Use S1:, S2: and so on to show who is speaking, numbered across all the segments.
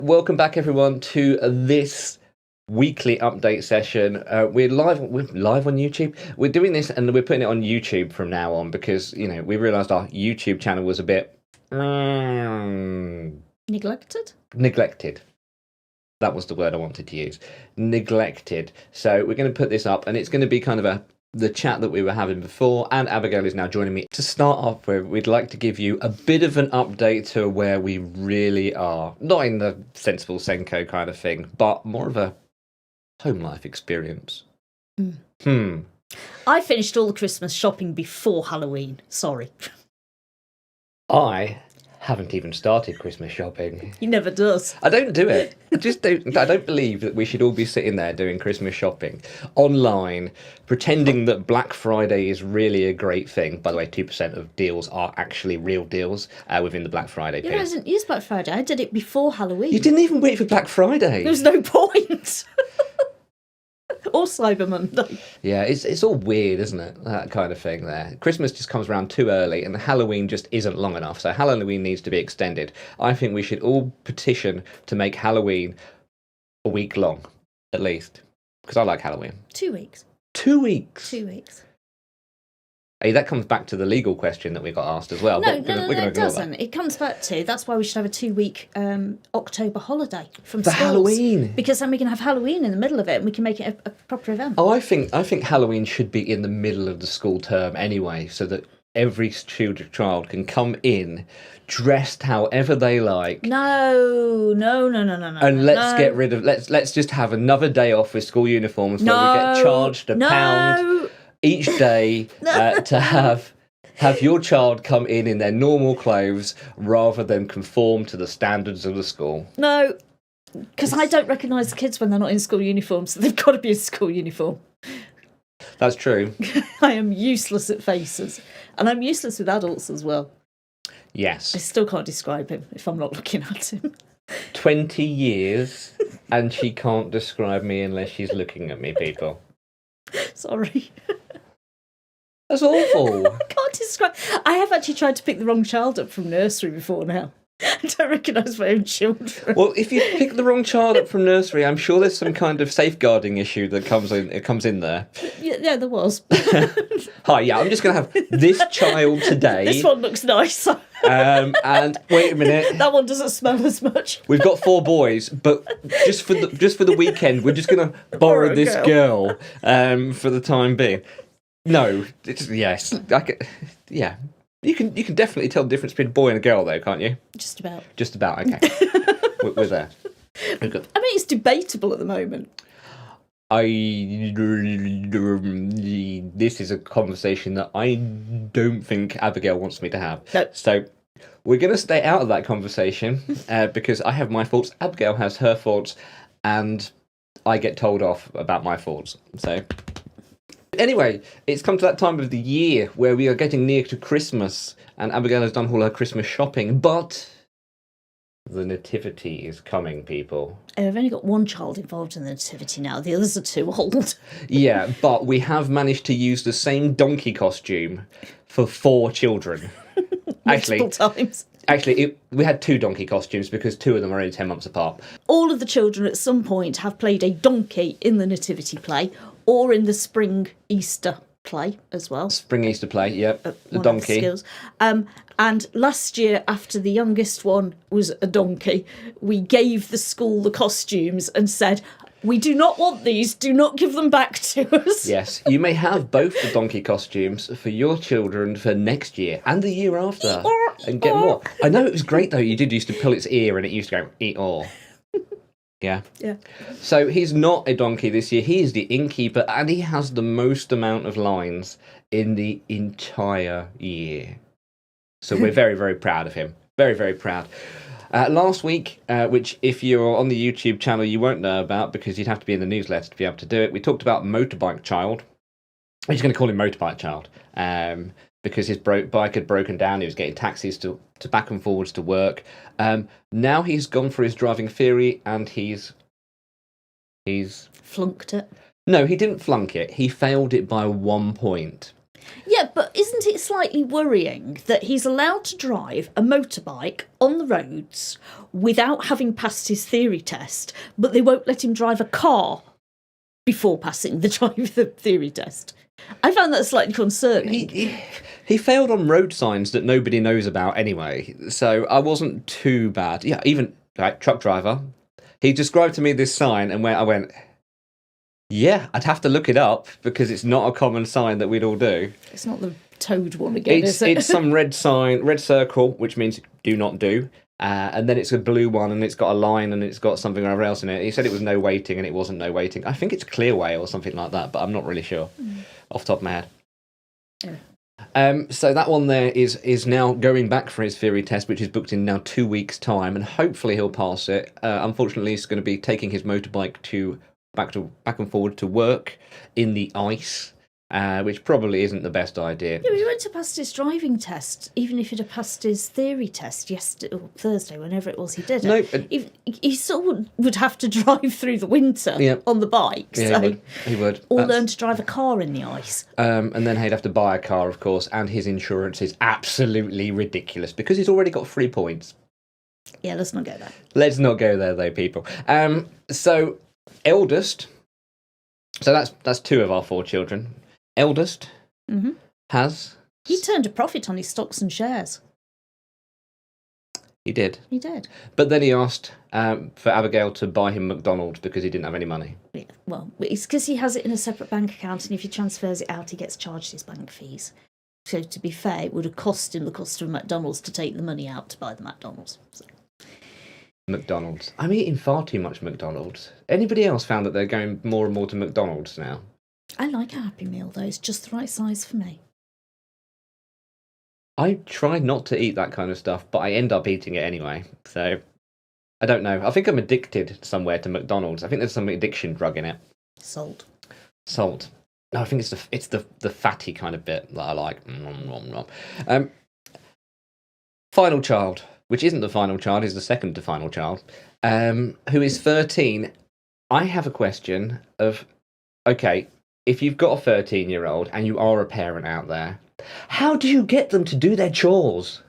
S1: Welcome back, everyone, to this weekly update session. We're live on YouTube. We're doing this and we're putting it on YouTube from now on because, we realised our YouTube channel was a bit...
S2: Neglected?
S1: Neglected. That was the word I wanted to use. Neglected. So we're going to put this up and it's going to be kind of the chat that we were having before, and Abigail is now joining me. To start off with, we'd like to give you a bit of an update to where we really are. Not in the sensible SENCO kind of thing, but more of a home life experience.
S2: I finished all the Christmas shopping before Halloween. Sorry.
S1: I haven't even started Christmas shopping.
S2: He never does.
S1: I don't do it. I don't believe that we should all be sitting there doing Christmas shopping online, pretending that Black Friday is really a great thing. By the way, 2% of deals are actually real deals within the Black Friday period.
S2: I didn't use Black Friday. I did it before Halloween.
S1: You didn't even wait for Black Friday.
S2: There was no point. Or Cyber Monday.
S1: Yeah, it's all weird, isn't it? That kind of thing there. Christmas just comes around too early and Halloween just isn't long enough. So Halloween needs to be extended. I think we should all petition to make Halloween a week long, at least. Because I like Halloween.
S2: 2 weeks.
S1: 2 weeks?
S2: 2 weeks.
S1: Hey, that comes back to the legal question that we got asked as well.
S2: No, it doesn't. It comes back to, that's why we should have a 2-week October holiday from schools.
S1: For Halloween.
S2: Because then we can have Halloween in the middle of it and we can make it a proper event.
S1: Oh, I think Halloween should be in the middle of the school term anyway, so that every child can come in dressed however they like.
S2: No.
S1: And let's get rid of, let's just have another day off with school uniforms where we get charged £1 each day to have your child come in their normal clothes rather than conform to the standards of the school.
S2: No, because I don't recognise the kids when they're not in school uniforms, so they've got to be in school uniform.
S1: That's true.
S2: I am useless at faces, and I'm useless with adults as well.
S1: Yes.
S2: I still can't describe him if I'm not looking at him.
S1: 20 years, and she can't describe me unless she's looking at me, people.
S2: Sorry.
S1: That's awful.
S2: I can't describe. I have actually tried to pick the wrong child up from nursery before now. I don't recognise my own children.
S1: Well, if you pick the wrong child up from nursery, I'm sure there's some kind of safeguarding issue that comes in there.
S2: Yeah, there was.
S1: Hi, yeah, I'm just going to have this child today.
S2: This one looks nice.
S1: And wait a minute.
S2: That one doesn't smell as much.
S1: We've got 4 boys, but just for the weekend, we're just going to borrow this girl for the time being. No, yes, yeah. You can definitely tell the difference between a boy and a girl, though, can't you?
S2: Just about.
S1: Just about. Okay, we're there.
S2: I mean, it's debatable at the moment.
S1: This is a conversation that I don't think Abigail wants me to have.
S2: No.
S1: So we're going to stay out of that conversation because I have my thoughts, Abigail has her thoughts, and I get told off about my thoughts. So anyway, it's come to that time of the year where we are getting near to Christmas, and Abigail has done all her Christmas shopping, but the nativity is coming, people.
S2: I've only got one child involved in the nativity now. The others are too old.
S1: Yeah, but we have managed to use the same donkey costume for 4 children.
S2: Multiple times.
S1: Actually, we had 2 donkey costumes because 2 of them are only 10 months apart.
S2: All of the children at some point have played a donkey in the nativity play or in the spring Easter play as well.
S1: Spring Easter play, yep. The donkey.
S2: And last year, after the youngest one was a donkey, we gave the school the costumes and said, we do not want these, do not give them back to us.
S1: Yes, you may have both the donkey costumes for your children for next year and the year after. And get more. I know it was great, though. You did used to pull its ear and it used to go, eat-or. Yeah. So he's not a donkey this year. He is the innkeeper, and he has the most amount of lines in the entire year. So we're very, very proud of him. Very, very proud. Last week, which if you're on the YouTube channel, you won't know about because you'd have to be in the newsletter to be able to do it. We talked about Motorbike Child. I'm just going to call him Motorbike Child because his bike had broken down. He was getting taxis to back and forwards to work. Now he's gone for his driving theory and he's
S2: flunked it.
S1: No, he didn't flunk it. He failed it by 1 point.
S2: Yeah, but isn't it slightly worrying that he's allowed to drive a motorbike on the roads without having passed his theory test, but they won't let him drive a car before passing the theory test? I found that slightly concerning.
S1: He failed on road signs that nobody knows about anyway, so I wasn't too bad. Yeah, even truck driver. He described to me this sign, and I went, yeah, I'd have to look it up because it's not a common sign that we'd all do.
S2: It's not the toad one again, is it?
S1: It's some red sign, red circle, which means do not do. And then it's a blue one, and it's got a line, and it's got something or other else in it. He said it was no waiting, and it wasn't no waiting. I think it's Clearway or something like that, but I'm not really sure off the top of my head. Yeah. So that one there is now going back for his theory test, which is booked in now 2 weeks' time, and hopefully he'll pass it. Unfortunately, he's going to be taking his motorbike back and forward to work in the ice, which probably isn't the best idea.
S2: Yeah, he went to pass his driving test, even if he'd have passed his theory test yesterday or Thursday, whenever it was he did it. No, he still would have to drive through the winter on the bike.
S1: Yeah,
S2: so
S1: he would.
S2: Or learn to drive a car in the ice.
S1: And then he'd have to buy a car, of course, and his insurance is absolutely ridiculous because he's already got 3 points.
S2: Yeah, let's not go there.
S1: Let's not go there, though, people. So eldest, so that's 2 of our 4 children. Eldest has...
S2: He turned a profit on his stocks and shares.
S1: He did.
S2: He did.
S1: But then he asked for Abigail to buy him McDonald's because he didn't have any money.
S2: Yeah, well, it's because he has it in a separate bank account, and if he transfers it out, he gets charged his bank fees. So to be fair, it would have cost him the cost of McDonald's to take the money out to buy the McDonald's. So.
S1: McDonald's. I'm eating far too much McDonald's. Anybody else found that they're going more and more to McDonald's now?
S2: I like a Happy Meal, though. It's just the right size for me.
S1: I try not to eat that kind of stuff, but I end up eating it anyway. So, I don't know. I think I'm addicted somewhere to McDonald's. I think there's some addiction drug in it.
S2: Salt.
S1: No, I think it's the fatty kind of bit that I like. Final child, which isn't the final child, is the second to final child, who is 13. I have a question of, okay, if you've got a 13-year-old and you are a parent out there, how do you get them to do their chores?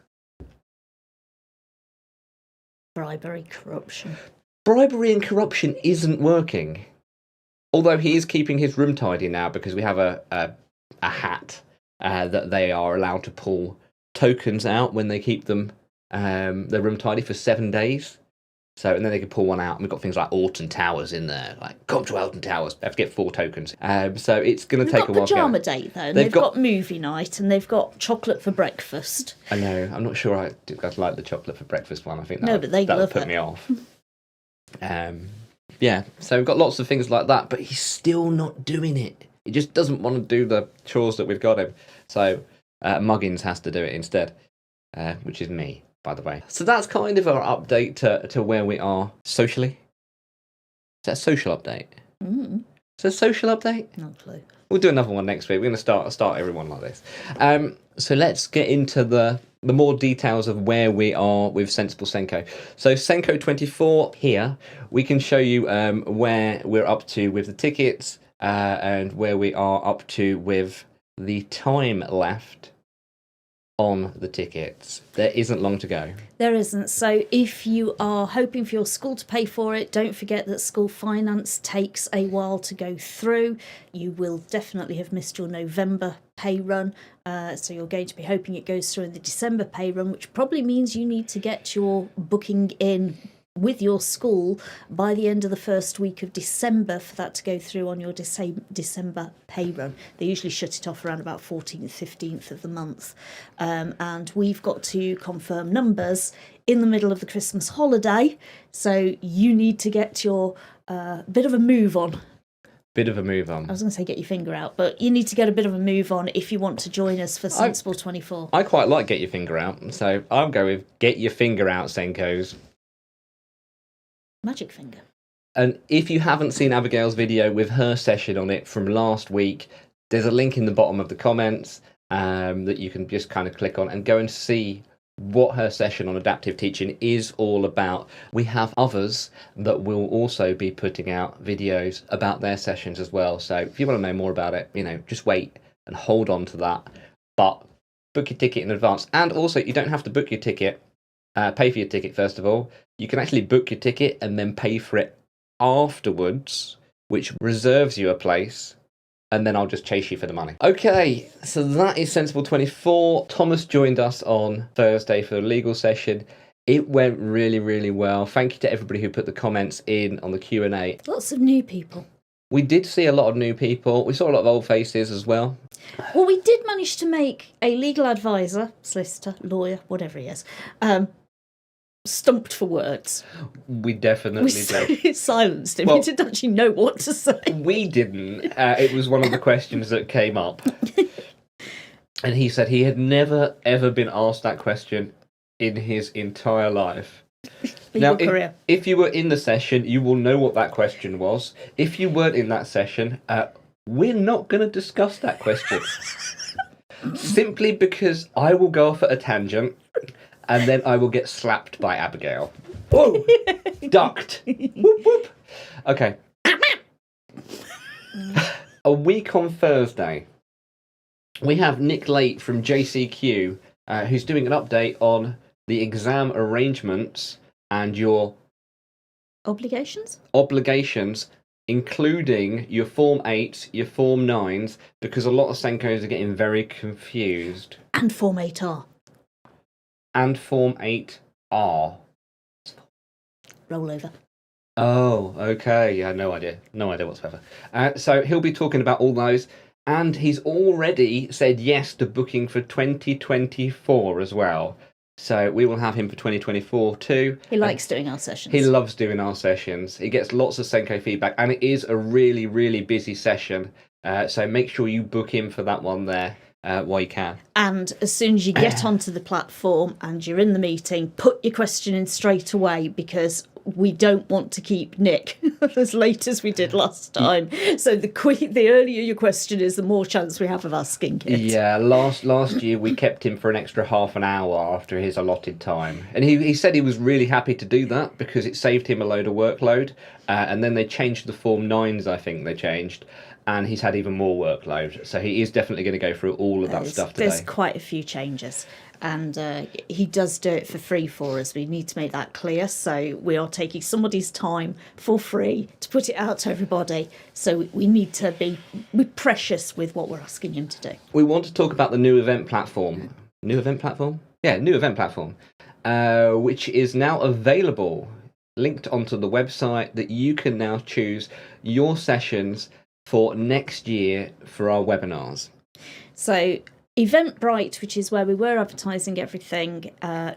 S2: Bribery, corruption.
S1: Bribery and corruption isn't working. Although he is keeping his room tidy now because we have a hat that they are allowed to pull tokens out when they keep them their room tidy for 7 days. So, and then they can pull one out, and we've got things like Alton Towers in there. Like, come to Alton Towers. They have to get 4 tokens. So it's going to take a while.
S2: They've got pyjama date, though. And they've got movie night, and they've got chocolate for breakfast.
S1: I know. I'm not sure I'd like the chocolate for breakfast one. I think
S2: but they
S1: that would put me off. Yeah, so we've got lots of things like that, but he's still not doing it. He just doesn't want to do the chores that we've got him. So Muggins has to do it instead, which is me, by the way. So that's kind of our update to where we are socially. Is that a social update? Is that a social update?
S2: No clue.
S1: We'll do another one next week. We're going to start everyone like this. So let's get into the more details of where we are with Sensible SENCO. So SENCO24 here, we can show you where we're up to with the tickets and where we are up to with the time left on the tickets. There isn't long to go.
S2: There isn't. So if you are hoping for your school to pay for it, don't forget that school finance takes a while to go through. You will definitely have missed your November pay run. So you're going to be hoping it goes through in the December pay run, which probably means you need to get your booking in with your school by the end of the first week of December for that to go through on your December pay run. They usually shut it off around about 14th, 15th of the month. And we've got to confirm numbers in the middle of the Christmas holiday. So you need to get your bit of a move on.
S1: Bit of a move on.
S2: I was going to say get your finger out, but you need to get a bit of a move on if you want to join us for Sensible24.
S1: I quite like get your finger out. So I'll go with get your finger out, SENCOs.
S2: Magic finger.
S1: And if you haven't seen Abigail's video with her session on it from last week, there's a link in the bottom of the comments that you can just kind of click on and go and see what her session on adaptive teaching is all about. We have others that will also be putting out videos about their sessions as well. So if you want to know more about it, just wait and hold on to that. But book your ticket in advance. And also, you don't have to book your ticket, pay for your ticket first of all. You can actually book your ticket and then pay for it afterwards, which reserves you a place. And then I'll just chase you for the money. Okay, so that is SENsible24. Thomas joined us on Thursday for the legal session. It went really, really well. Thank you to everybody who put the comments in on the Q&A.
S2: Lots of new people.
S1: We did see a lot of new people. We saw a lot of old faces as well.
S2: Well, we did manage to make a legal advisor, solicitor, lawyer, whatever he is, stumped for words.
S1: We definitely did.
S2: Silenced him.
S1: Well,
S2: He didn't actually know what to say.
S1: We didn't. It was one of the questions that came up. And he said he had never, ever been asked that question in his entire life. Now, if you were in the session, you will know what that question was. If you weren't in that session, we're not going to discuss that question. Simply because I will go off at a tangent and then I will get slapped by Abigail. Whoa! Ducked! Whoop, whoop. Okay. A week on Thursday, we have Nick Lait from JCQ, who's doing an update on the exam arrangements and your
S2: obligations,
S1: including your Form 8s, your Form 9s, because a lot of SENCOs are getting very confused.
S2: And Form 8R.
S1: And Form 8R.
S2: Rollover.
S1: Oh, okay. Yeah, no idea. No idea whatsoever. So he'll be talking about all those. And he's already said yes to booking for 2024 as well. So we will have him for 2024 too.
S2: He likes doing our sessions.
S1: He loves doing our sessions. He gets lots of SENCO feedback, and it is a really, really busy session. So make sure you book him for that one there while you can. And
S2: as soon as you get onto the platform and you're in the meeting, put your question in straight away, because we don't want to keep Nick as late as we did last time. So the earlier your question is, the more chance we have of asking it.
S1: Yeah, last year we kept him for an extra half an hour after his allotted time. And he said he was really happy to do that because it saved him a load of workload. And then they changed the Form 9s, I think they changed. And he's had even more workload. So he is definitely going to go through all of that stuff today.
S2: There's quite a few changes. And he does do it for free for us. We need to make that clear. So we are taking somebody's time for free to put it out to everybody. So we need to be precious with what we're asking him to do.
S1: We want to talk about the new event platform. New event platform? Yeah, new event platform. Which is now available, linked onto the website, that you can now choose your sessions for next year for our webinars.
S2: So Eventbrite, which is where we were advertising everything,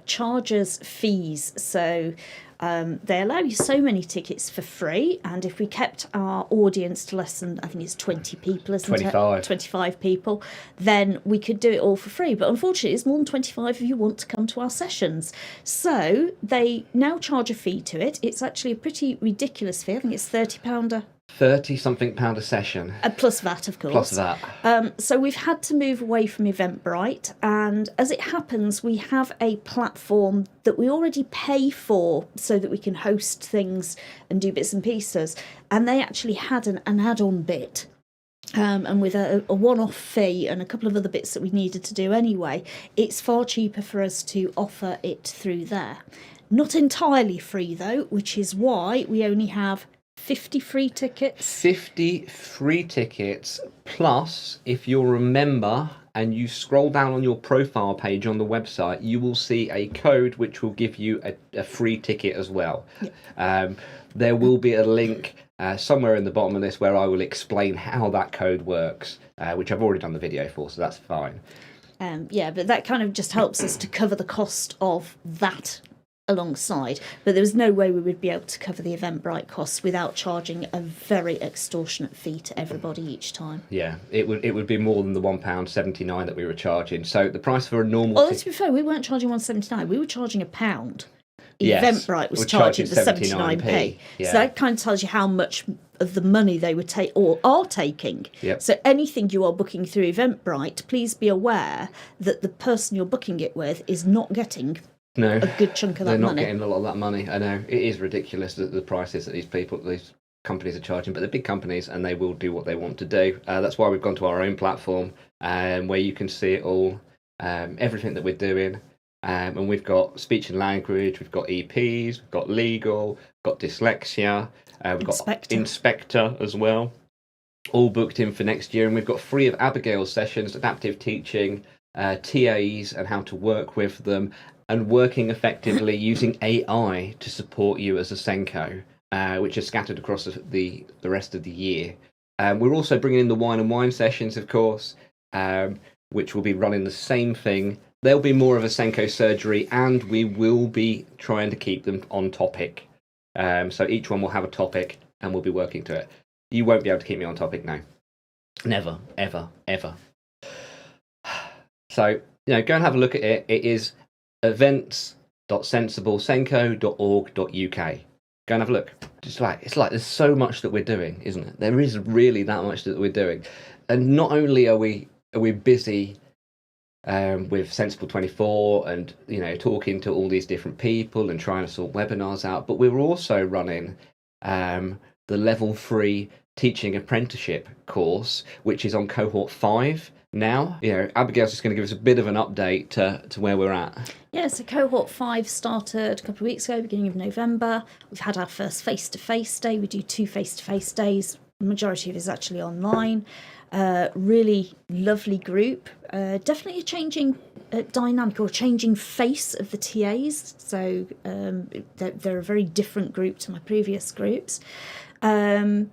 S2: charges fees. So they allow you so many tickets for free, and if we kept our audience to less than, I think it's 20 people, isn't
S1: 25.
S2: it? 25 people, then we could do it all for free. But unfortunately, it's more than 25 if you want to come to our sessions. So they now charge a fee to it. It's actually a pretty ridiculous fee. I think it's £30
S1: £30-something a session.
S2: Plus VAT, of course.
S1: Plus VAT.
S2: So we've had to move away from Eventbrite, and as it happens, we have a platform that we already pay for so that we can host things and do bits and pieces. And they actually had an add-on bit. And with a one-off fee and a couple of other bits that we needed to do anyway, it's far cheaper for us to offer it through there. Not entirely free, though, which is why we only have 50 free tickets.
S1: 50 free tickets, plus, if you'll remember, and you scroll down on your profile page on the website, you will see a code which will give you a free ticket as well. Yep. There will be a link somewhere in the bottom of this where I will explain how that code works, which I've already done the video for, so that's fine.
S2: Yeah, but that kind of just helps us to cover the cost of that alongside, but there was no way we would be able to cover the Eventbrite costs without charging a very extortionate fee to everybody each time.
S1: Yeah, it would be more than the £1.79 that we were charging. So the price for a normal...
S2: Well, let's be fair, we weren't charging £1.79, we were charging £1.
S1: Yes,
S2: Eventbrite was charging the 79p.
S1: Yeah.
S2: So that kind of tells you how much of the money they would take or are taking.
S1: Yep.
S2: So anything you are booking through Eventbrite, please be aware that the person you're booking it with is not getting a good chunk of that money.
S1: They're not getting a lot of that money. I know. It is ridiculous, the prices that these companies are charging, but they're big companies and they will do what they want to do. That's why we've gone to our own platform where you can see it all, everything that we're doing. And we've got speech and language, we've got EPs, we've got legal, got dyslexia, we've got inspector as well, all booked in for next year. And we've got 3 of Abigail's sessions, adaptive teaching, TAs and how to work with them, and working effectively using AI to support you as a SENCO, which are scattered across the rest of the year. We're also bringing in the wine and wine sessions, of course, which will be running the same thing. There'll be more of a SENCO surgery, and we will be trying to keep them on topic. So each one will have a topic, and we'll be working to it. You won't be able to keep me on topic now. Never, ever, ever. So, go and have a look at it. It is events.SENsible24.org.uk. Go and have a look. It's like there's so much that we're doing, isn't it? There is really that much that we're doing. And not only are we busy with SENsible24 and talking to all these different people and trying to sort webinars out, but we're also running the level 3 teaching apprenticeship course, which is on cohort 5 now. Abigail's just going to give us a bit of an update to where we're at.
S2: Yeah, so cohort 5 started a couple of weeks ago, beginning of November. We've had our first face-to-face day. We do 2 face-to-face days. The majority of it is actually online. Really lovely group. Definitely a changing dynamic or changing face of the TAs. So they're a very different group to my previous groups. And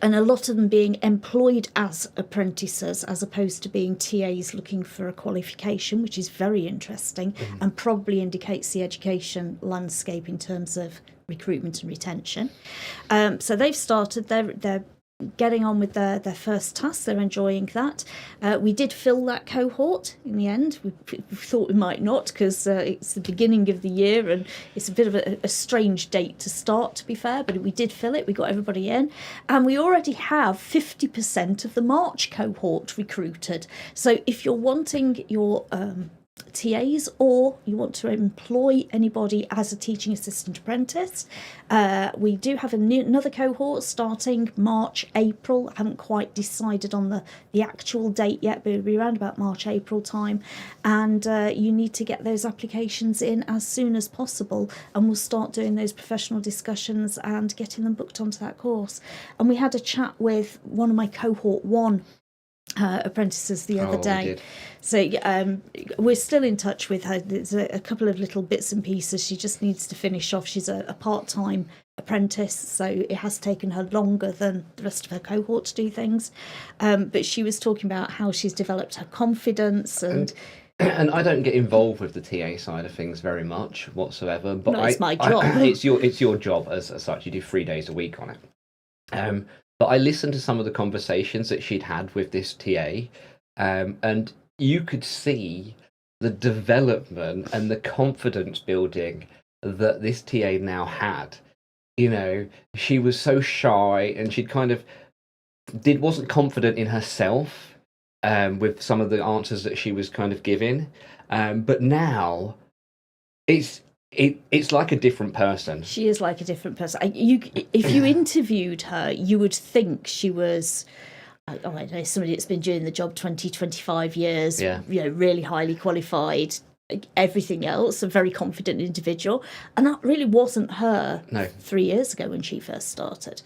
S2: a lot of them being employed as apprentices as opposed to being TAs looking for a qualification, which is very interesting and probably indicates the education landscape in terms of recruitment and retention. So they've started, they're getting on with their first task. They're enjoying that. We did fill that cohort in the end. We thought we might not, because it's the beginning of the year and it's a bit of a strange date to start, to be fair, but we did fill it. We got everybody in, and we already have 50% of the March cohort recruited. So if you're wanting your TAs, or you want to employ anybody as a teaching assistant apprentice, we do have another cohort starting March, April. I haven't quite decided on the actual date yet, but it'll be around about March, April time, and you need to get those applications in as soon as possible, and we'll start doing those professional discussions and getting them booked onto that course. And we had a chat with one of my cohort 1 apprentices the other day. So we're still in touch with her. There's a couple of little bits and pieces she just needs to finish off. She's a part-time apprentice, so it has taken her longer than the rest of her cohort to do things, but she was talking about how she's developed her confidence and
S1: I don't get involved with the TA side of things very much whatsoever, but
S2: no, it's my job.
S1: It's your job as such. You do 3 days a week on it. But I listened to some of the conversations that she'd had with this TA, and you could see the development and the confidence building that this TA now had. She was so shy, and she'd kind of wasn't confident in herself with some of the answers that she was kind of giving. But now it's like a different person. She is like a different person.
S2: If you interviewed her, you would think she was, I don't know, somebody that's been doing the job 20, 25 years, really highly qualified, everything else, a very confident individual. And that really wasn't her 3 years ago when she first started.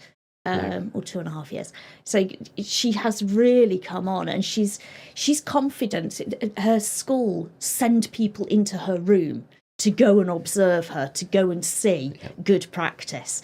S2: Or 2.5 years. So she has really come on, and she's confident. Her school send people into her room to go and observe her, to go and see good practice.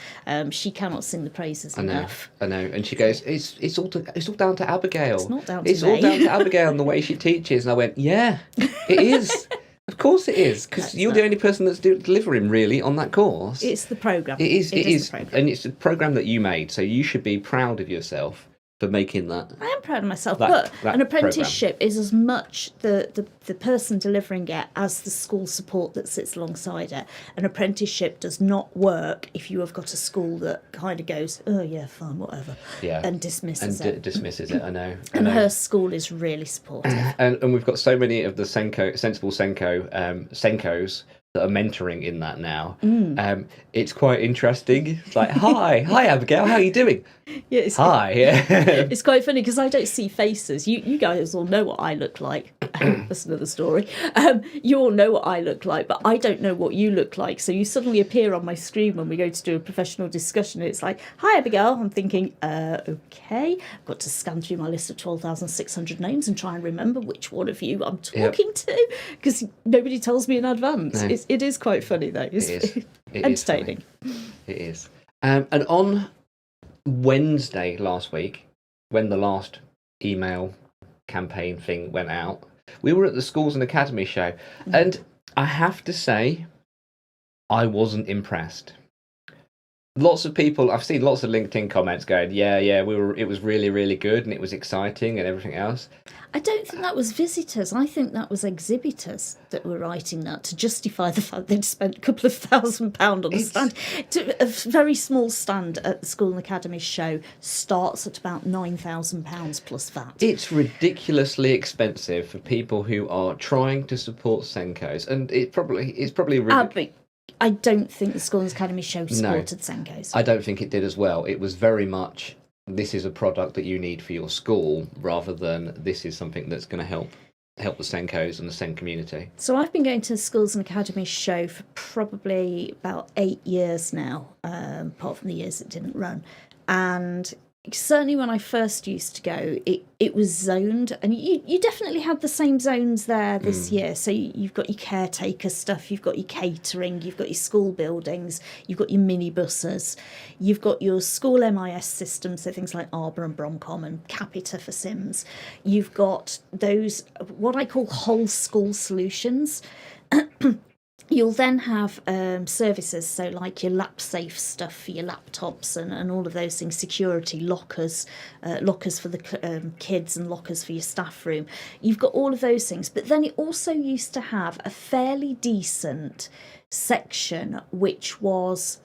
S2: She cannot sing the praises enough.
S1: I know. And she goes, it's all down to Abigail.
S2: It's not down to
S1: It's all down to Abigail and the way she teaches. And I went, yeah, it is. Of course it is, because you're the only person that's delivering really on that course.
S2: It's the programme.
S1: It is the programme. And it's a programme that you made, so you should be proud of yourself for making that.
S2: I am proud of myself, but an apprenticeship is as much the person delivering it as the school support that sits alongside it. An apprenticeship does not work if you have got a school that kind of goes, oh yeah, fine, whatever, and dismisses it.
S1: Dismisses it, I know.
S2: And her school is really supportive.
S1: And we've got so many of the SENCO, SENsible SENCO, SENCOs that are mentoring in that now. It's quite interesting. It's like, hi Abigail, how are you doing?
S2: Yeah,
S1: Hi.
S2: It's quite funny because I don't see faces. You guys all know what I look like. That's another story. You all know what I look like, but I don't know what you look like. So you suddenly appear on my screen when we go to do a professional discussion. And it's like, hi Abigail. I'm thinking, okay. I've got to scan through my list of 12,600 names and try and remember which one of you I'm talking to, because nobody tells me in advance.
S1: No.
S2: It is quite funny though. It's
S1: It
S2: entertaining.
S1: It is. And on Wednesday last week, when the last email campaign thing went out, we were at the Schools and Academies show, and I have to say, I wasn't impressed. Lots of people, I've seen lots of LinkedIn comments going, yeah, it was really, really good, and it was exciting and everything else.
S2: I don't think that was visitors. I think that was exhibitors that were writing that to justify the fact they'd spent a couple of £1,000 on a stand. A very small stand at the School and Academies show starts at about £9,000 plus VAT.
S1: It's ridiculously expensive for people who are trying to support SENCOs, and it's probably
S2: But I don't think the School and Academies show supported SENCOs.
S1: I don't think it did as well. It was very much, this is a product that you need for your school, rather than this is something that's going to help the SENCOs and the SEN community.
S2: So I've been going to the Schools and Academies show for probably about 8 years now, apart from the years it didn't run. And certainly when I first used to go, it was zoned, and you definitely had the same zones there this year. So you've got your caretaker stuff, you've got your catering, you've got your school buildings, you've got your minibuses, you've got your school MIS systems, so things like Arbor and Bromcom and Capita for Sims. You've got those, what I call whole school solutions. You'll then have services, so like your lap safe stuff for your laptops and all of those things, security, lockers for the kids and lockers for your staff room. You've got all of those things. But then it also used to have a fairly decent section, which was,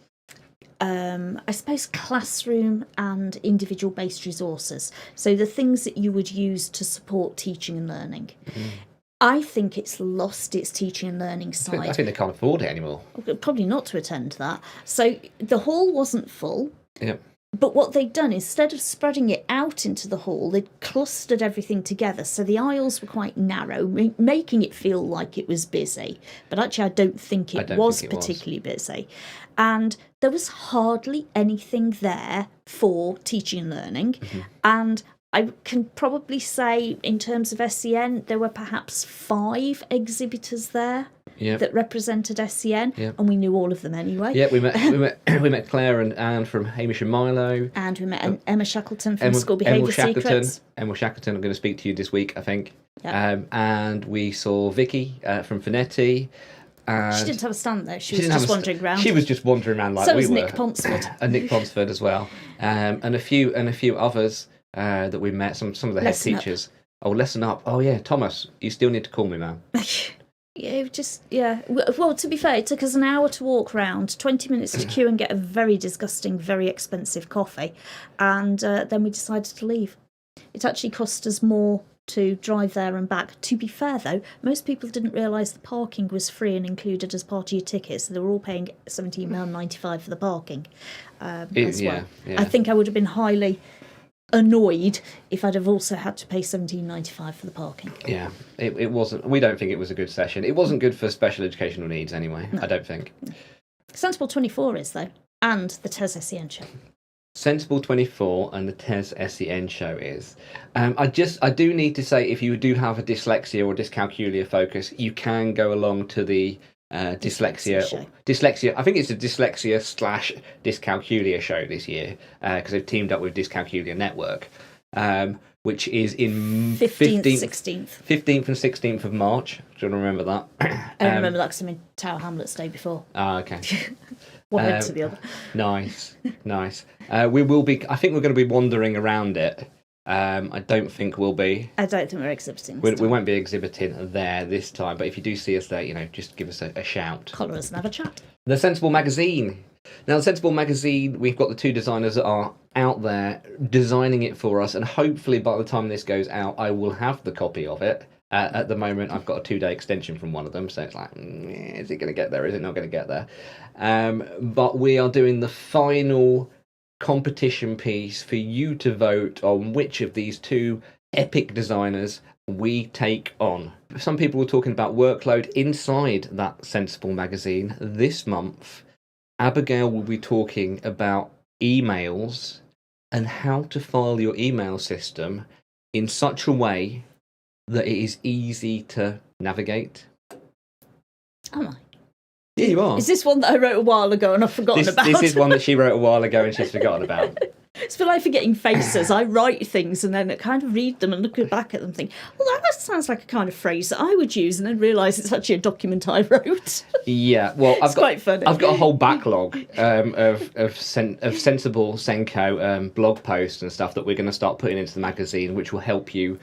S2: I suppose, classroom and individual based resources. So the things that you would use to support teaching and learning. I think it's lost its teaching and learning side.
S1: I think they can't afford it anymore.
S2: Probably not to attend that. So the hall wasn't full.
S1: Yep.
S2: But what they'd done, instead of spreading it out into the hall, they'd clustered everything together. So the aisles were quite narrow, making it feel like it was busy. But actually, I don't think it was particularly busy. And there was hardly anything there for teaching and learning. And I can probably say, in terms of SEN, there were perhaps 5 exhibitors there that represented SEN, and we knew all of them anyway.
S1: Yeah, we met Claire and Anne from Hamish and Milo,
S2: and we met Emma Shackleton from School Behaviour Secrets.
S1: Emma Shackleton, I'm going to speak to you this week, I think.
S2: Yep.
S1: And we saw Vicky from Finetti.
S2: She didn't have a stand though. She was just wandering around.
S1: She was just wandering around like we were.
S2: So was Nick Ponsford.
S1: And Nick Ponsford as well, and a few others. That we met, some of the head teachers. Oh, lesson up. Oh yeah, Thomas, you still need to call me, man. Well, to be fair, it took us an hour to walk round, 20 minutes to queue and get a very disgusting, very expensive coffee, and then we decided to leave. It actually cost us more to drive there and back. To be fair though, most people didn't realise the parking was free and included as part of your ticket, so they were all paying £17.95 for the parking as well. Yeah. I think I would have been highly annoyed if I'd have also had to pay £17.95 for the parking. Yeah, it wasn't. We don't think it was a good session. It wasn't good for special educational needs anyway. No. I don't think.
S2: SENsible24 is though, and the TES SEN show.
S1: SENsible24 and the TES SEN show is. I do need to say, if you do have a dyslexia or dyscalculia focus, you can go along to the dyslexia. I think it's a dyslexia/dyscalculia show this year because they've teamed up with Dyscalculia Network, which is in 15th and 16th of March. Do you want to remember that?
S2: I remember that because I'm in Tower Hamlets day before.
S1: Ah, okay.
S2: One end to the other.
S1: Nice. We will be. I think we're going to be wandering around it. I don't think we'll be.
S2: I don't think we're exhibiting.
S1: We won't be exhibiting there this time, but if you do see us there, just give us a shout.
S2: Collar us and have a chat.
S1: The Sensible magazine. Now, the Sensible magazine, we've got the 2 designers that are out there designing it for us, and hopefully by the time this goes out, I will have the copy of it. At the moment, I've got a 2-day extension from one of them, so it's like, is it going to get there? Is it not going to get there? But we are doing the final competition piece for you to vote on which of these 2 epic designers we take on. Some people were talking about workload inside that Sensible magazine. This month, Abigail will be talking about emails and how to file your email system in such a way that it is easy to navigate.
S2: Am I?
S1: Yeah, you are.
S2: Is this one that I wrote a while ago and I've forgotten about?
S1: This is one that she wrote a while ago and she's forgotten about.
S2: It's for like forgetting faces. I write things and then I kind of read them and look back at them and think, well, that sounds like a kind of phrase that I would use, and then realise it's actually a document I wrote.
S1: Yeah, well,
S2: quite funny.
S1: I've got a whole backlog of sensible SENCO blog posts and stuff that we're going to start putting into the magazine, which will help you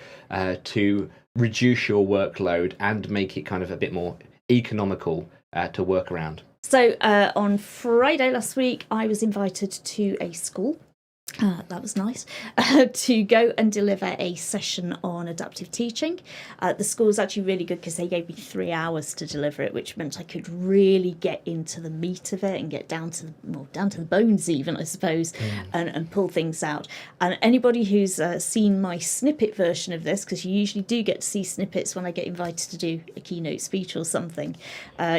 S1: to reduce your workload and make it kind of a bit more economical to work around.
S2: So on Friday last week, I was invited to a school. That was nice, to go and deliver a session on adaptive teaching. The school was actually really good because they gave me 3 hours to deliver it, which meant I could really get into the meat of it and get down to the bones even, I suppose, and pull things out. And anybody who's seen my snippet version of this, because you usually do get to see snippets when I get invited to do a keynote speech or something,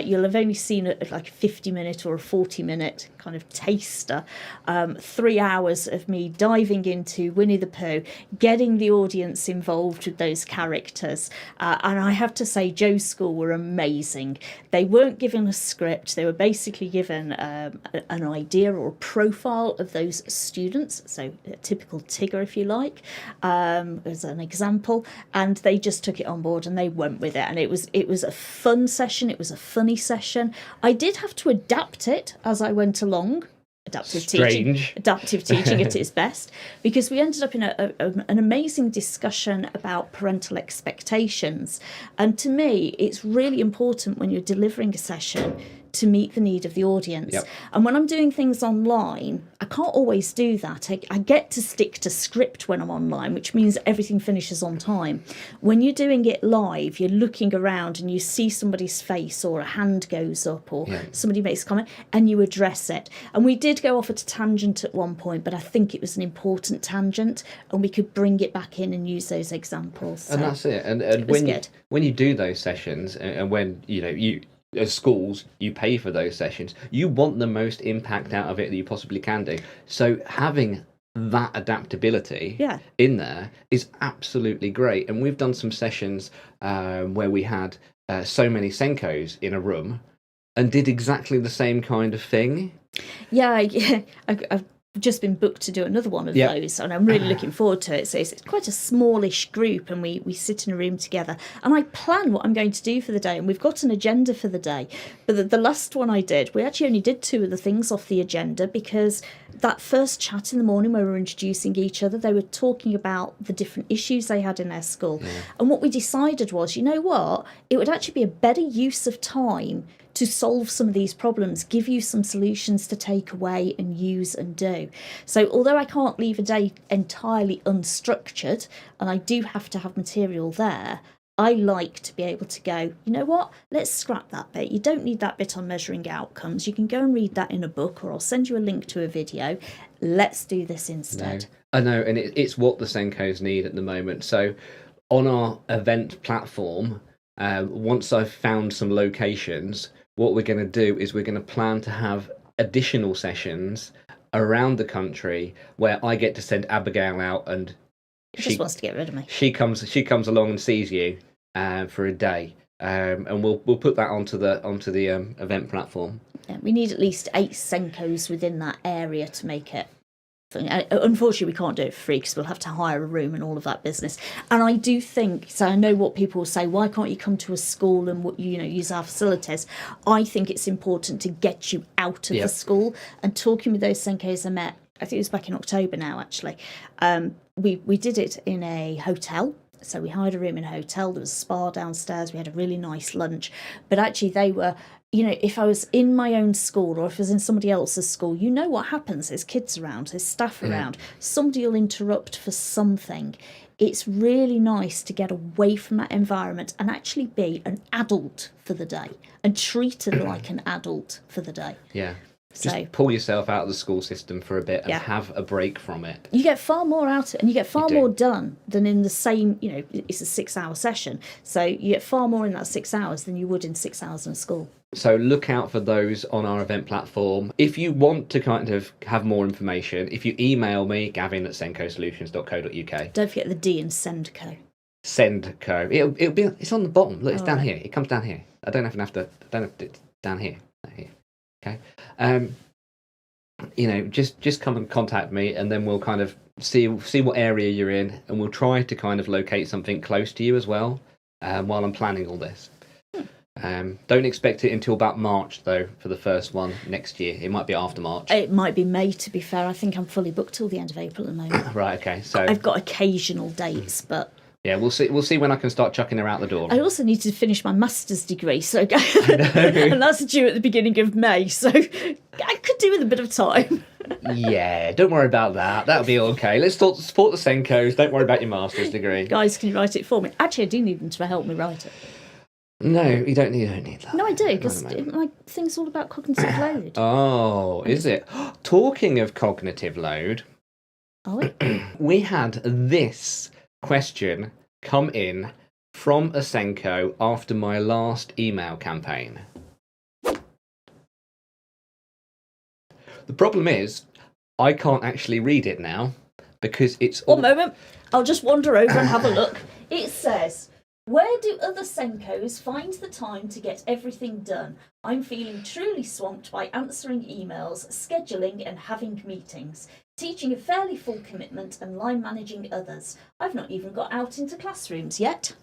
S2: you'll have only seen like a 50-minute or a 40-minute kind of taster. 3 hours of me diving into Winnie the Pooh, getting the audience involved with those characters. And I have to say, Joe's school were amazing. They weren't given a script. They were basically given an idea or a profile of those students. So a typical Tigger, if you like, as an example. And they just took it on board and they went with it. And it was a fun session. It was a funny session. I did have to adapt it as I went along. Adaptive teaching at its best, because we ended up in an amazing discussion about parental expectations. And to me, it's really important when you're delivering a session to meet the need of the audience.
S1: Yep.
S2: And when I'm doing things online, I can't always do that. I get to stick to script when I'm online, which means everything finishes on time. When you're doing it live, you're looking around and you see somebody's face or a hand goes up or somebody makes a comment and you address it. And we did go off at a tangent at one point, but I think it was an important tangent and we could bring it back in and use those examples. So
S1: and that's it. And when you do those sessions and when, you as schools, you pay for those sessions, you want the most impact out of it that you possibly can do. So having that adaptability in there is absolutely great. And we've done some sessions where we had so many SENCOs in a room and did exactly the same kind of thing. I've just been booked to do another one of those, and I'm really looking forward to it. So it's quite a smallish group, and we sit in a room together, and I plan what I'm going to do for the day, and we've got an agenda for the day. But the last one I did, we actually only did 2 of the things off the agenda, because that first chat in the morning where we were introducing each other, they were talking about the different issues they had in their school. And what we decided was, you know what, it would actually be a better use of time to solve some of these problems, give you some solutions to take away and use and do. So although I can't leave a day entirely unstructured, and I do have to have material there, I like to be able to go, you know what, let's scrap that bit. You don't need that bit on measuring outcomes. You can go and read that in a book, or I'll send you a link to a video. Let's do this instead. I know, and it's what the SENCOs need at the moment. So on our event platform, once I've found some locations, what we're going to do is we're going to plan to have additional sessions around the country where I get to send Abigail out, and
S2: she just wants to get rid of me.
S1: She comes along and sees you for a day, and we'll put that onto the event platform.
S2: Yeah, we need at least 8 SENCOs within that area to make it. Unfortunately, we can't do it for free because we'll have to hire a room and all of that business. And I do think, so I know what people will say, why can't you come to a school and use our facilities? I think it's important to get you out of the school. And talking with those SENCOs I met, I think it was back in October now actually, we did it in a hotel. So we hired a room in a hotel. There was a spa downstairs. We had a really nice lunch. But actually they were if I was in my own school or if I was in somebody else's school, you know what happens. There's kids around, there's staff around. Somebody will interrupt for something. It's really nice to get away from that environment and actually be an adult for the day and treated like an adult for the day.
S1: Yeah. Just pull yourself out of the school system for a bit and have a break from it.
S2: You get far more out of it, and you get far more done than in the same, it's a 6-hour session. So you get far more in that 6 hours than you would in 6 hours in school.
S1: So look out for those on our event platform. If you want to kind of have more information, if you email me, gavin@sencosolutions.co.uk.
S2: Don't forget the D in SENCO.
S1: SENCO. It'll be. It's on the bottom. Look, it's down here. It comes down here. I don't have to. It's down here. Here. Okay. Just come and contact me, and then we'll kind of see what area you're in, and we'll try to kind of locate something close to you as well, while I'm planning all this. Don't expect it until about March, though, for the first one next year. It might be after March.
S2: It might be May, to be fair. I think I'm fully booked till the end of April at the moment.
S1: Right, okay. So
S2: I've got occasional dates, but...
S1: Yeah, we'll see when I can start chucking her out the door.
S2: I also need to finish my master's degree, so and that's due at the beginning of May, so I could do with a bit of time.
S1: Yeah, don't worry about that. That'll be okay. Let's support the SENCOs. Don't worry about your master's degree.
S2: Guys, can you write it for me? Actually, I do need them to help me write it.
S1: No, you don't need that.
S2: No, I do, because my thing's all about cognitive load.
S1: Oh, is it? Talking of cognitive load, we had this question come in from a SENCO after my last email campaign. The problem is, I can't actually read it now because it's...
S2: One moment, I'll just wander over and have a look. It says... Where do other SENCOs find the time to get everything done? I'm feeling truly swamped by answering emails, scheduling and having meetings, teaching a fairly full commitment and line managing others. I've not even got out into classrooms yet.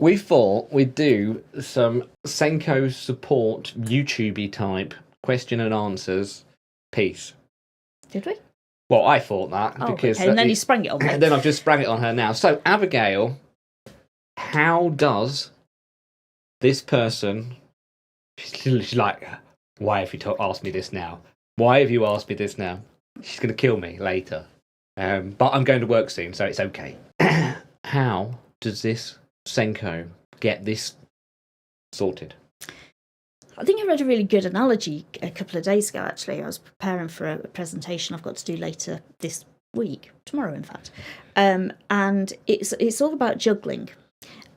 S1: We thought we'd do some SENCO support YouTube-y type question and answers piece.
S2: Did we?
S1: Well, I thought that. Because
S2: okay, and then you sprang it on me.
S1: And then I've just sprang it on her now. So, Abigail... How does this person... She's like, why have you asked me this now? Why have you asked me this now? She's going to kill me later. But I'm going to work soon, so it's okay. How does this SENCO get this sorted?
S2: I think I read a really good analogy a couple of days ago, actually. I was preparing for a presentation I've got to do later this week, tomorrow in fact. And it's all about juggling.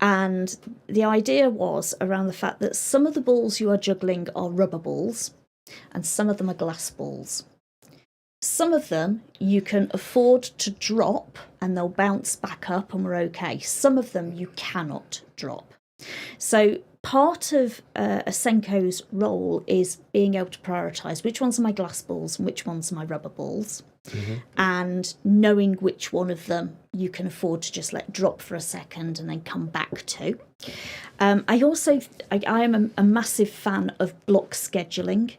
S2: And the idea was around the fact that some of the balls you are juggling are rubber balls and some of them are glass balls. Some of them you can afford to drop and they'll bounce back up and we're okay. Some of them you cannot drop. So part of a SENCO's role is being able to prioritise which ones are my glass balls and which ones are my rubber balls. Mm-hmm. And knowing which one of them you can afford to just let drop for a second and then come back to. I am a massive fan of block scheduling.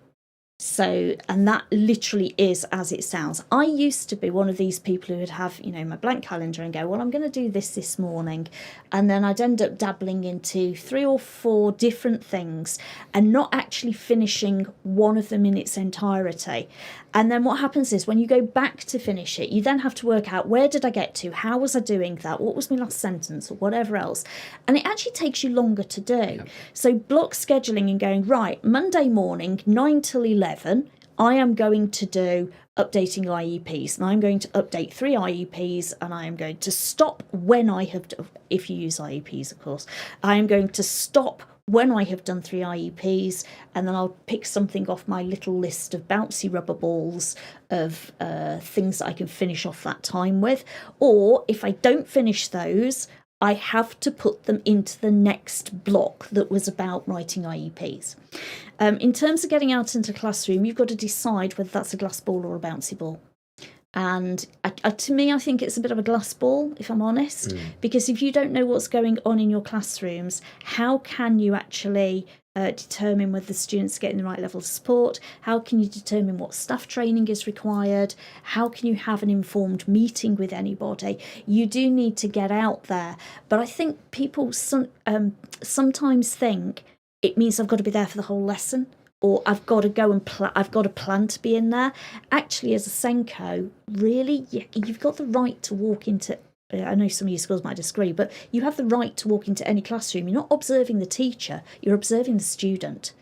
S2: So, and that literally is as it sounds. I used to be one of these people who would have, my blank calendar and go, well, I'm going to do this morning. And then I'd end up dabbling into 3 or 4 different things and not actually finishing one of them in its entirety. And then what happens is when you go back to finish it, you then have to work out, where did I get to? How was I doing that? What was my last sentence or whatever else? And it actually takes you longer to do. Yep. So block scheduling and going, right, Monday morning, 9 till 11, I am going to do updating IEPs, and I'm going to update 3 IEPs, and I am going to stop when I have, if you use IEPs, of course, I am going to stop when I have done 3 IEPs, and then I'll pick something off my little list of bouncy rubber balls of things that I can finish off that time with. Or if I don't finish those, I have to put them into the next block that was about writing IEPs. In terms of getting out into the classroom, you've got to decide whether that's a glass ball or a bouncy ball. And to me, I think it's a bit of a glass ball, if I'm honest, because if you don't know what's going on in your classrooms, how can you actually determine whether the students are getting the right level of support? How can you determine what staff training is required? How can you have an informed meeting with anybody? You do need to get out there. But I think people sometimes think it means I've got to be there for the whole lesson, or I've got to go and I've got to plan to be in there. Actually, as a SENCO, really, you've got the right to walk into. I know some of your schools might disagree, but you have the right to walk into any classroom. You're not observing the teacher, you're observing the student.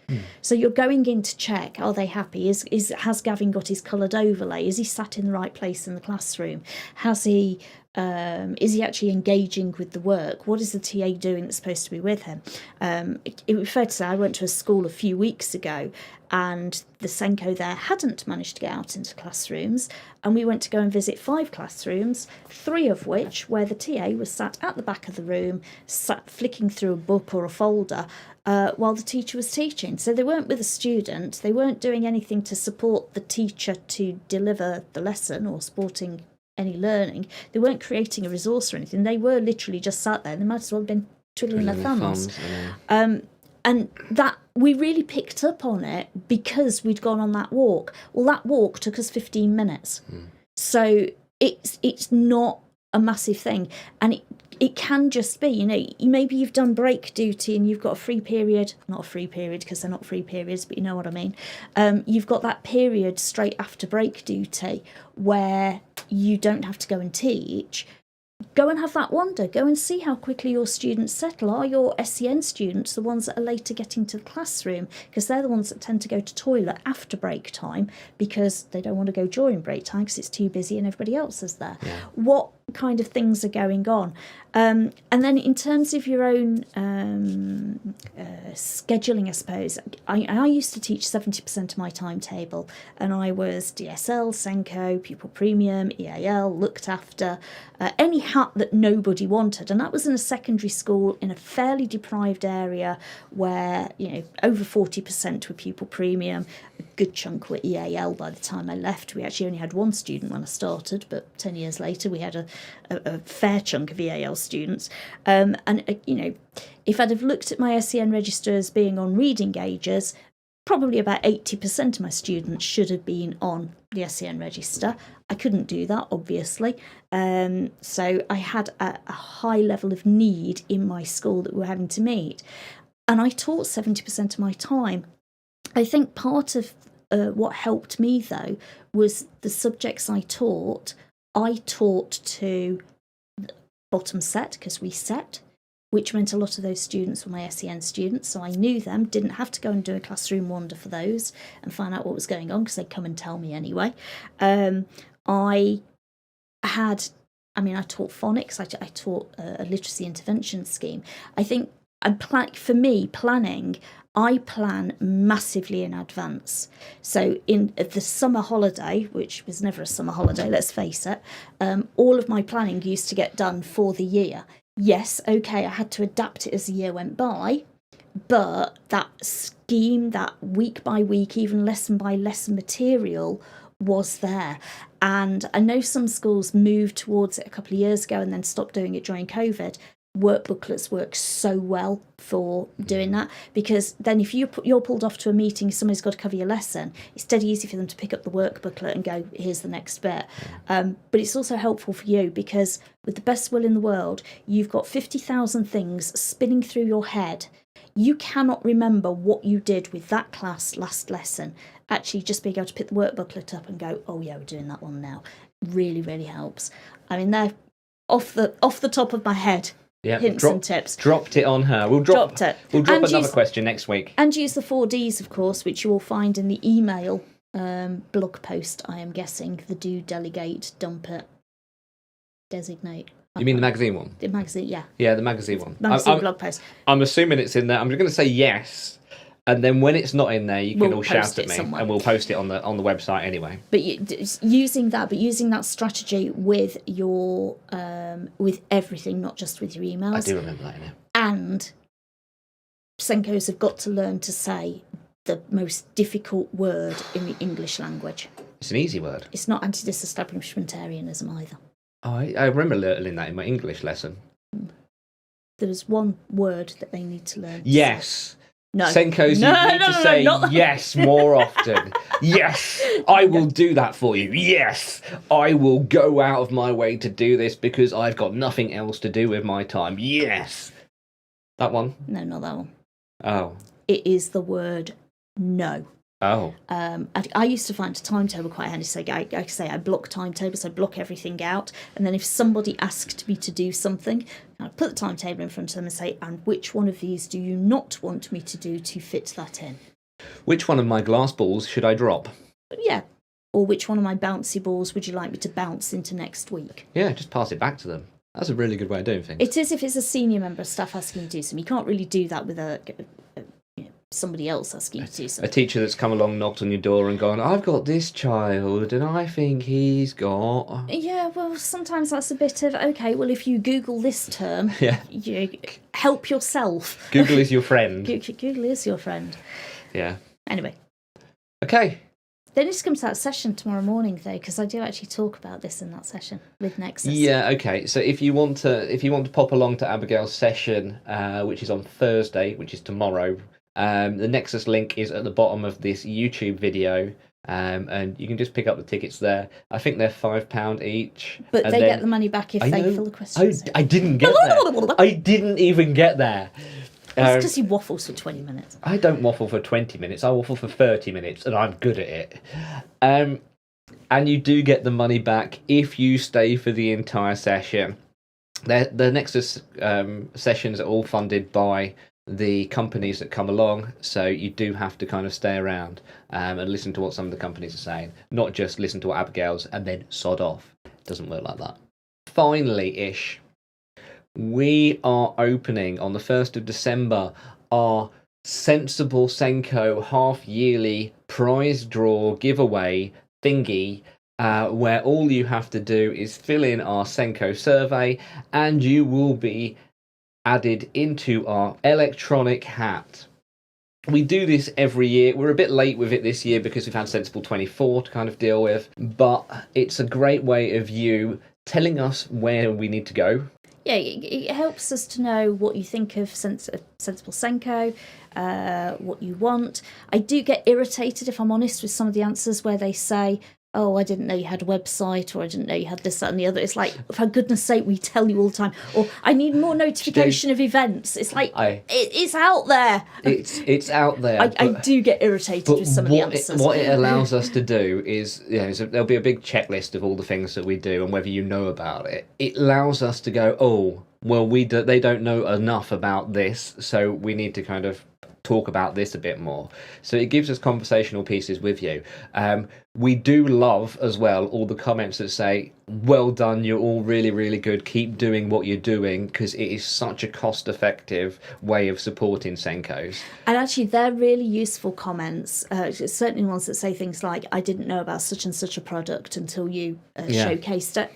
S2: So you're going in to check, are they happy? Has Gavin got his coloured overlay? Is he sat in the right place in the classroom? Is he actually engaging with the work? What is the TA doing that's supposed to be with him? It would be fair to say I went to a school a few weeks ago and the SENCO there hadn't managed to get out into classrooms, and we went to go and visit 5 classrooms, 3 of which where the TA was sat at the back of the room, sat flicking through a book or a folder while the teacher was teaching. So they weren't with a student, they weren't doing anything to support the teacher to deliver the lesson or supporting any learning. They weren't creating a resource or anything. They were literally just sat there. They might as well have been twiddling their thumbs. And that we really picked up on it because we'd gone on that walk. Well, that walk took us 15 minutes. So it's not a massive thing. And it can just be, maybe you've done break duty and you've got a free period, not a free period because they're not free periods, but you know what I mean. You've got that period straight after break duty where you don't have to go and teach. Go and have that wander. Go and see how quickly your students settle. Are your SEN students the ones that are later getting to the classroom? Because they're the ones that tend to go to toilet after break time because they don't want to go during break time because it's too busy and everybody else is there. Yeah. What kind of things are going on? And then in terms of your own scheduling, I suppose, I used to teach 70% of my timetable, and I was DSL, SENCO, Pupil Premium, EAL, looked after, any hat that nobody wanted. And that was in a secondary school in a fairly deprived area where, over 40% were Pupil Premium, a good chunk were EAL by the time I left. We actually only had 1 student when I started, but 10 years later we had a fair chunk of EAL students. If I'd have looked at my SEN register as being on reading gauges, probably about 80% of my students should have been on the SEN register. I couldn't do that, obviously. So I had a high level of need in my school that we were having to meet. And I taught 70% of my time. I think part of what helped me, though, was the subjects I taught to bottom set, because we set, which meant a lot of those students were my SEN students, so I knew them, didn't have to go and do a classroom wander for those and find out what was going on, because they'd come and tell me anyway. I taught phonics, I taught a literacy intervention scheme. I think, for me, planning, I plan massively in advance. So in the summer holiday, which was never a summer holiday, let's face it, all of my planning used to get done for the year. Yes, okay, I had to adapt it as the year went by, but that scheme, that week by week, even lesson by lesson material was there. And I know some schools moved towards it a couple of years ago and then stopped doing it during COVID. Work booklets work so well for doing that, because then if you're pulled off to a meeting, somebody's got to cover your lesson, it's dead easy for them to pick up the work booklet and go, here's the next bit. But it's also helpful for you because with the best will in the world, you've got 50,000 things spinning through your head. You cannot remember what you did with that class last lesson. Actually, just being able to pick the work booklet up and go, oh yeah, we're doing that one now, really, really helps. I mean, they're off the top of my head.
S1: Yeah,
S2: hints and tips.
S1: Dropped it on her. We'll drop another question next week.
S2: And use the 4Ds, of course, which you will find in the email blog post, I am guessing. The do, delegate, dump it, designate.
S1: You mean the magazine one?
S2: The magazine, yeah.
S1: Yeah, the magazine one.
S2: Blog post.
S1: I'm assuming it's in there. I'm just going to say yes. And then when it's not in there, you can all shout at me, somewhere. And we'll post it on the website anyway. But
S2: using that strategy with your with everything, not just with your emails.
S1: I do remember that now.
S2: And SENCOs have got to learn to say the most difficult word in the English language.
S1: It's an easy word.
S2: It's not anti-disestablishmentarianism either.
S1: Oh, I remember learning that in my English lesson.
S2: There's one word that they need to learn.
S1: Yes.
S2: No.
S1: SENCOs, you need to say yes more often. Yes, I will do that for you. Yes, I will go out of my way to do this because I've got nothing else to do with my time. Yes. That one?
S2: No, not that one.
S1: Oh.
S2: it is the word no.
S1: Oh.
S2: I used to find a timetable quite handy. So I block timetables, I block everything out, and then if somebody asked me to do something, I'd put the timetable in front of them and say, and which one of these do you not want me to do to fit that in?
S1: Which one of my glass balls should I drop?
S2: Yeah. Or which one of my bouncy balls would you like me to bounce into next week?
S1: Yeah, just pass it back to them. That's a really good way of doing things.
S2: It is if it's a senior member of staff asking you to do something. You can't really do that with somebody else asking you to do something.
S1: A teacher that's come along, knocked on your door and gone, I've got this child and I think he's got...
S2: Yeah, well, sometimes that's a bit of, okay, well, if you Google this term,
S1: Yeah.
S2: you help yourself.
S1: Google is your friend.
S2: Google is your friend.
S1: Yeah.
S2: Anyway.
S1: Okay.
S2: They need to come to that session tomorrow morning, though, because I do actually talk about this in that session with Nexus.
S1: Yeah, okay. So if you want to pop along to Abigail's session, which is on Thursday, which is tomorrow, the Nexus link is at the bottom of this YouTube video, and you can just pick up the tickets there. I think they're £5 each.
S2: But they get the money back if they fill the questions.
S1: I didn't get there. I didn't even get there.
S2: It's because he waffles for 20 minutes.
S1: I don't waffle for 20 minutes. I waffle for 30 minutes, and I'm good at it. And you do get the money back if you stay for the entire session. The Nexus sessions are all funded by the companies that come along, so you do have to kind of stay around and listen to what some of the companies are saying, not just listen to what Abigail's and then sod off. It doesn't work like that. Finally-ish, we are opening on the 1st of December our Sensible SENCO half-yearly prize draw giveaway thingy, where all you have to do is fill in our SENCO survey and you will be added into our electronic hat. We do this every year. We're a bit late with it this year because we've had SENsible24 to kind of deal with, but it's a great way of you telling us where we need to go.
S2: Yeah, it helps us to know what you think of Sensible SENCO, what you want. I do get irritated, if I'm honest, with some of the answers where they say, oh, I didn't know you had a website, or I didn't know you had this, that, and the other. It's like, for goodness sake, we tell you all the time. Or I need more notification of events. It's like, it's out there.
S1: It's out there.
S2: I do get irritated with some of the answers.
S1: What it allows us to do is, so there'll be a big checklist of all the things that we do and whether you know about it. It allows us to go, oh, well, they don't know enough about this, so we need to kind of talk about this a bit more. So it gives us conversational pieces with you. We do love as well all the comments that say, well done, you're all really, really good, keep doing what you're doing, because it is such a cost-effective way of supporting SENCOs.
S2: And actually, they're really useful comments, certainly ones that say things like, I didn't know about such and such a product until you showcased it.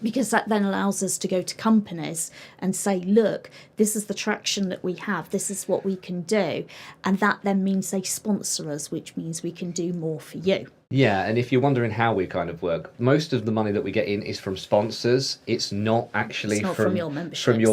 S2: Because that then allows us to go to companies and say, look, this is the traction that we have, this is what we can do. And that then means they sponsor us, which means we can do more for you.
S1: Yeah, and if you're wondering how we kind of work, most of the money that we get in is from sponsors. It's not actually from your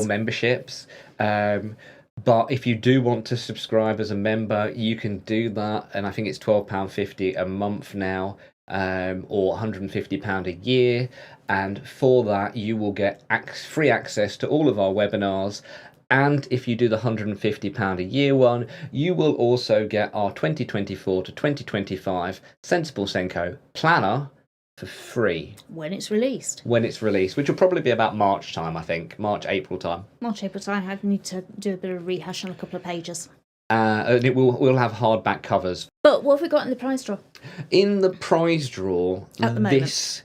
S1: memberships. But if you do want to subscribe as a member, you can do that. And I think it's £12.50 a month now, or £150 a year. And for that, you will get free access to all of our webinars. And if you do the £150 a year one, you will also get our 2024 to 2025 Sensible SENCO planner for free.
S2: When it's released.
S1: Which will probably be about March time, I think. April time.
S2: I need to do a bit of rehash on a couple of pages.
S1: And we'll have hardback covers.
S2: But what have we got in the prize draw?
S1: In the prize draw,
S2: at the moment,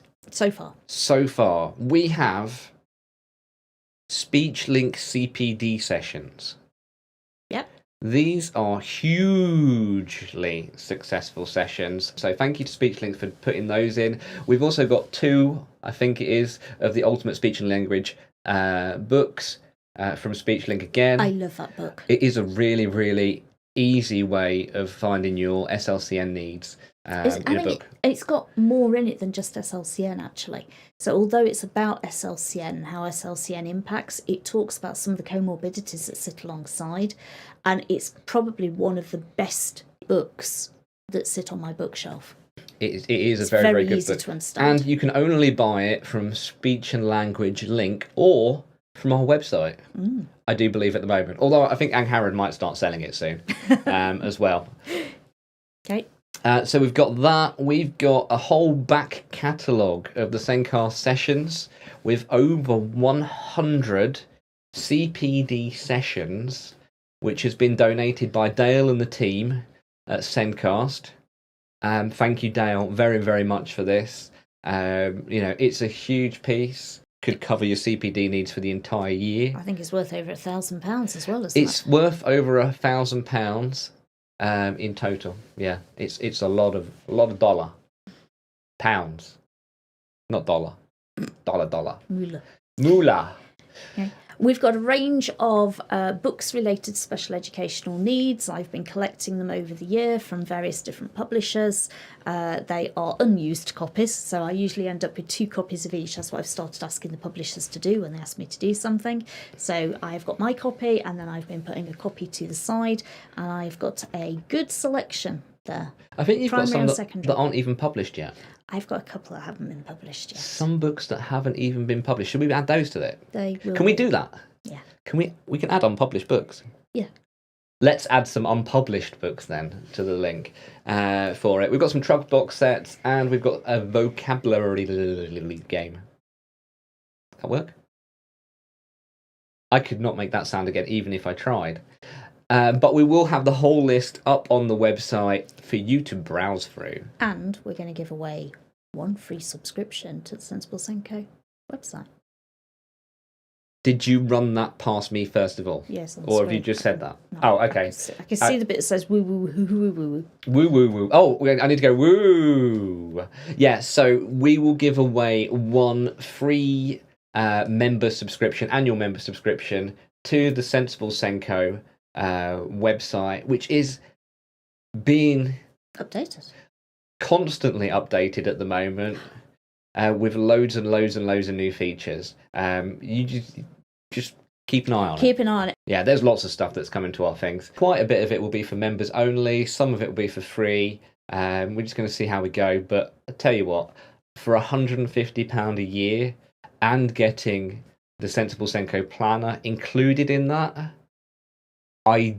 S2: so far,
S1: we have SpeechLink CPD sessions.
S2: Yep.
S1: These are hugely successful sessions. So thank you to SpeechLink for putting those in. We've also got 2, I think it is, of the Ultimate Speech and Language books from SpeechLink again.
S2: I love that book.
S1: It is a really, really easy way of finding your SLCN needs.
S2: It's got more in it than just SLCN, actually. So although it's about SLCN and how SLCN impacts, it talks about some of the comorbidities that sit alongside. And it's probably one of the best books that sit on my bookshelf.
S1: It is a very, very good
S2: easy
S1: book.
S2: To understand.
S1: And you can only buy it from Speech and Language Link or from our website. I do believe at the moment. Although I think Angharad might start selling it soon as well.
S2: Okay.
S1: So we've got that. We've got a whole back catalogue of the SENcast sessions with over 100 CPD sessions, which has been donated by Dale and the team at SENcast. Thank you, Dale, very, very much for this. It's a huge piece. Could cover your CPD needs for the entire year.
S2: I think it's worth over £1,000 as well, isn't it?
S1: It's worth over £1,000 in total. Yeah, it's a lot of dollar, pounds, not dollar, dollar. Moolah.
S2: Okay. We've got a range of books related to special educational needs. I've been collecting them over the year from various different publishers. They are unused copies, so I usually end up with 2 copies of each. That's what I've started asking the publishers to do when they ask me to do something. So I've got my copy, and then I've been putting a copy to the side, and I've got a good selection there.
S1: I think you've got some that
S2: secondary.
S1: aren't even published yet.
S2: I've got a couple that haven't been published yet.
S1: Some books that haven't even been published. Should we add those to it?
S2: They will.
S1: Can we do that?
S2: Yeah.
S1: We can add unpublished books.
S2: Yeah.
S1: Let's add some unpublished books then to the link for it. We've got some Trug box sets, and we've got a vocabulary game. That work? I could not make that sound again, even if I tried. But we will have the whole list up on the website for you to browse through.
S2: And we're going to give away 1 free subscription to the Sensible SENCO website.
S1: Did you run that past me first of all?
S2: Yes.
S1: Or have you just said that?
S2: No,
S1: oh, okay.
S2: I can see the bit that says woo woo woo woo woo.
S1: Woo woo woo. Oh, I need to go woo. Yeah, so we will give away 1 free member subscription, annual member subscription to the Sensible SENCO website, which is being
S2: updated,
S1: constantly updated at the moment, with loads and loads and loads of new features. You just keep an eye on it.
S2: Keep an eye on it.
S1: Yeah, there's lots of stuff that's coming to our things. Quite a bit of it will be for members only. Some of it will be for free. We're just going to see how we go. But I tell you what, for £150 a year and getting the Sensible SENCO planner included in that, I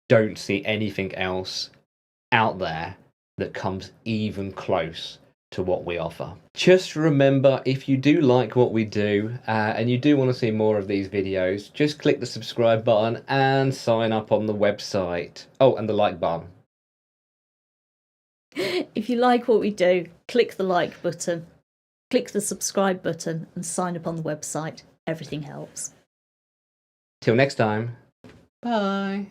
S1: don't see anything else out there that comes even close to what we offer. Just remember, if you do like what we do and you do want to see more of these videos, just click the subscribe button and sign up on the website. Oh, and the like button.
S2: If you like what we do, click the like button, click the subscribe button, and sign up on the website. Everything helps.
S1: Till next time. Bye.